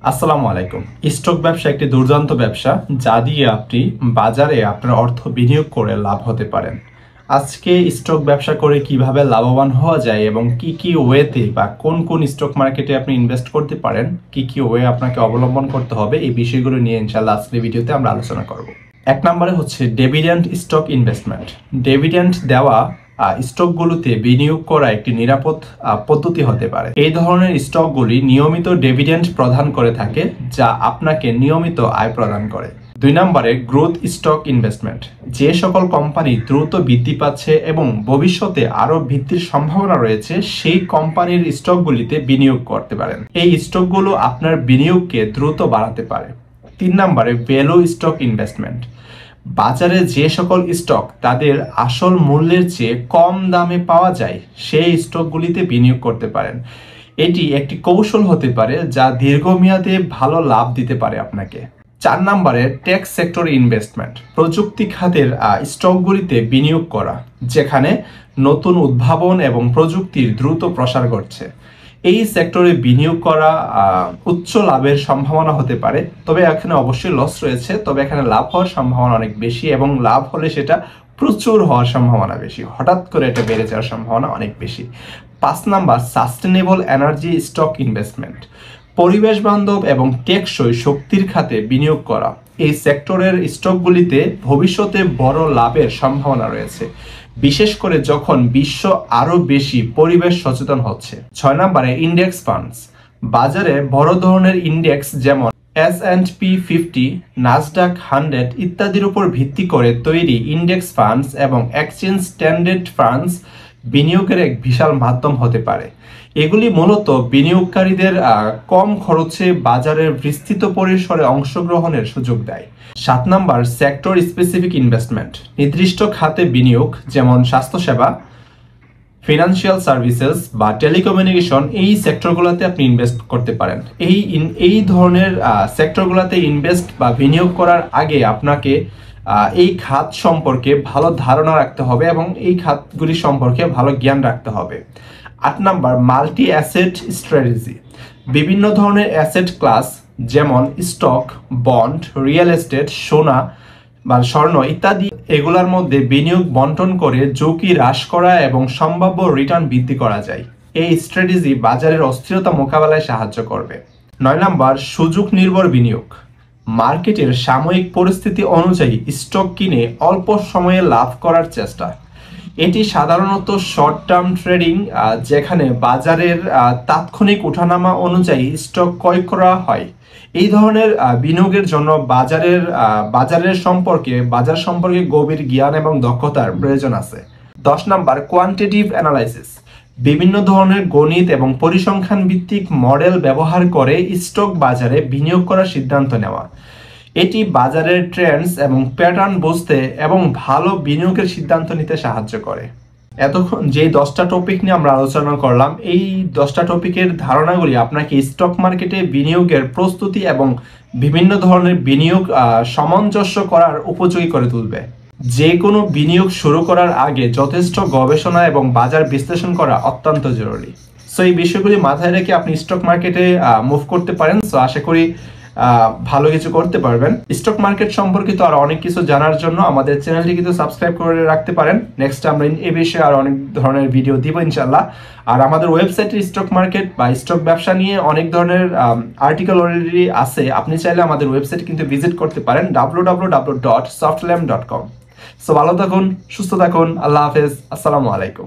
আসসালামু আলাইকুম। স্টক ব্যবসা একটি দুর্দান্ত ব্যবসা যা দিয়ে আপনি বাজারে আপনার অর্থ বিনিয়োগ করে লাভ হতে পারেন। আজকে স্টক ব্যবসা করে কিভাবে লাভবান হওয়া যায় এবং কি কি ওয়েতে বা কোন কোন স্টক মার্কেটে আপনি ইনভেস্ট করতে পারেন, কি কি ওয়ে আপনাকে অবলম্বন করতে হবে, এই বিষয়গুলো নিয়ে ইনশাআল্লাহ আজকের ভিডিওতে আমরা আলোচনা করব। এক নম্বরে হচ্ছে ডিভিডেন্ড স্টক ইনভেস্টমেন্ট। ডিভিডেন্ড দেওয়া স্টকগুলোতে বিনিয়োগ করা একটি নিরাপদ পদ্ধতি হতে পারে। এই ধরনের স্টকগুলি নিয়মিত ডিভিডেন্ড প্রদান করে থাকে, যা আপনাকে নিয়মিত আয় প্রদান করে। দুই নম্বরে গ্রোথ স্টক ইনভেস্টমেন্ট। যে সকল কোম্পানি দ্রুত বৃদ্ধি পাচ্ছে এবং ভবিষ্যতে আরো বৃদ্ধির সম্ভাবনা রয়েছে, সেই কোম্পানির স্টকগুলিতে বিনিয়োগ করতে পারেন। এই স্টকগুলো আপনার বিনিয়োগকে দ্রুত বাড়াতে পারে। তিন নম্বরে ভ্যালু স্টক ইনভেস্টমেন্ট। বাজারে যে সকল স্টক তাদের আসল মূল্যের চেয়ে কম দামে পাওয়া যায়, সেই স্টকগুলিতে বিনিয়োগ করতে পারেন। এটি একটি কৌশল হতে পারে যা দীর্ঘমেয়াদে ভালো লাভ দিতে পারে আপনাকে। চার নম্বরে টেক সেক্টর ইনভেস্টমেন্ট। প্রযুক্তি খাতের স্টকগুলিতে বিনিয়োগ করা, যেখানে নতুন উদ্ভাবন এবং প্রযুক্তির দ্রুত প্রসার ঘটছে। এই সেক্টরে বিনিয়োগ করা উচ্চ লাভের সম্ভাবনা হতে পারে, তবে এখানে অবশ্যই লস রয়েছে, তবে এখানে লাভ হওয়ার সম্ভাবনা অনেক বেশি এবং লাভ হলে সেটা প্রচুর হওয়ার সম্ভাবনা বেশি, হঠাৎ করে এটা বেড়ে যাওয়ার সম্ভাবনা অনেক বেশি। 5 number sustainable energy stock investment. পরিবেশ বান্ধব এবং টেকসই শক্তির খাতে বিনিয়োগ করা। এই সেক্টরের স্টকগুলিতে ভবিষ্যতে বড় লাভের সম্ভাবনা রয়েছে, বিশেষ করে যখন বিশ্ব আরো বেশি পরিবেশ সচেতন হচ্ছে। 6 নম্বরে ইন্ডেক্স ফান্ডস। বাজারে বড় ধরনের ইন্ডেক্স যেমন S&P 50, নাসডাক 100 ইত্যাদির উপর ভিত্তি করে তৈরি ইন্ডেক্স ফান্ডস এবং এক্সচেঞ্জ ট্রেডেড ফান্ডস বিনিয়োগের এক বিশাল মাধ্যম হতে পারে। এগুলি মূলত বিনিয়োগকারীদের কম খরচে বাজারের বিস্তৃত পরিসরে অংশগ্রহণের সুযোগ দেয়। 7 নাম্বার সেক্টর স্পেসিফিক ইনভেস্টমেন্ট। নির্দিষ্ট খাতে বিনিয়োগ, যেমন স্বাস্থ্যসেবা, ফিনান্সিয়াল সার্ভিসেস বা টেলিকমিউনিকেশন, এই সেক্টরগুলোতে আপনি ইনভেস্ট করতে পারেন। এই ধরনের সেক্টরগুলোতে ইনভেস্ট বা বিনিয়োগ করার আগে আপনাকে এই খাত সম্পর্কে ভালো ধারণা রাখতে হবে এবং এই খাতগুলি সম্পর্কে ভালো জ্ঞান রাখতে হবে। 8 নাম্বার মাল্টি অ্যাসেট স্ট্র্যাটেজি। বিভিন্ন ধরনের অ্যাসেট ক্লাস যেমন স্টক, বন্ড, রিয়েল এস্টেট, সোনা বা স্বর্ণ ইত্যাদি, এগুলোর মধ্যে বিনিয়োগ বন্টন করে ঝুঁকি হ্রাস করা এবং সম্ভাব্য রিটার্ন বৃদ্ধি করা যায়। এই স্ট্র্যাটেজি বাজারের অস্থিরতা মোকাবেলায় সাহায্য করবে। 9 নাম্বার সুযোগ নির্ভর বিনিয়োগ। মার্কেটের সাময়িক পরিস্থিতি অনুযায়ী স্টক কিনে অল্প সময়ে লাভ করার চেষ্টা। এটি সাধারণত শর্ট টার্ম ট্রেডিং, যেখানে বাজারের তাৎক্ষণিক ওঠানামা অনুযায়ী স্টক ক্রয় করা হয়। এই ধরনের বিনিয়োগের জন্য বাজার সম্পর্কে গভীর জ্ঞান এবং দক্ষতার প্রয়োজন আছে। 10 নাম্বার কোয়ান্টিটেটিভ অ্যানালাইসিস। বিভিন্ন ধরনের গণিত এবং পরিসংখ্যান ভিত্তিক মডেল ব্যবহার করে স্টক বাজারে বিনিয়োগ করার সিদ্ধান্ত নেওয়া। এটি বাজারের ট্রেন্ডস এবং প্যাটার্ন বুঝতে এবং ভালো বিনিয়োগের সিদ্ধান্ত নিতে সাহায্য করে। এতক্ষণ যে 10টা টপিক নিয়ে আমরা আলোচনা করলাম, এই 10টা টপিকের ধারণাগুলি আপনাকে স্টক মার্কেটে বিনিয়োগের প্রস্তুতি এবং বিভিন্ন ধরনের বিনিয়োগ সামঞ্জস্য করার উপযোগী করে তুলবে। যে কোনো বিনিয়োগ শুরু করার আগে যথেষ্ট গবেষণা এবং বাজার বিশ্লেষণ করা অত্যন্ত জরুরি। সো এই বিষয়গুলি মাথায় রেখে আপনি স্টক মার্কেটে মুভ করতে পারেন। সো আশা করি ভালো কিছু করতে পারবেন। স্টক মার্কেট সম্পর্কিত আর অনেক কিছু জানার জন্য আমাদের চ্যানেলটি কিন্তু সাবস্ক্রাইব করে রাখতে পারেন। নেক্সট আমরা এই বিষয়ে আর অনেক ধরনের ভিডিও দিব ইনশাল্লাহ। আর আমাদের ওয়েবসাইটে স্টক মার্কেট বা স্টক ব্যবসা নিয়ে অনেক ধরনের আর্টিকেল অলরেডি আছে, আপনি চাইলে আমাদের ওয়েবসাইট কিন্তু ভিজিট করতে পারেন www.softlamp.com। সো ভালো থাকুন, সুস্থ থাকুন, আল্লাহ হাফেজ, আসসালামু আলাইকুম।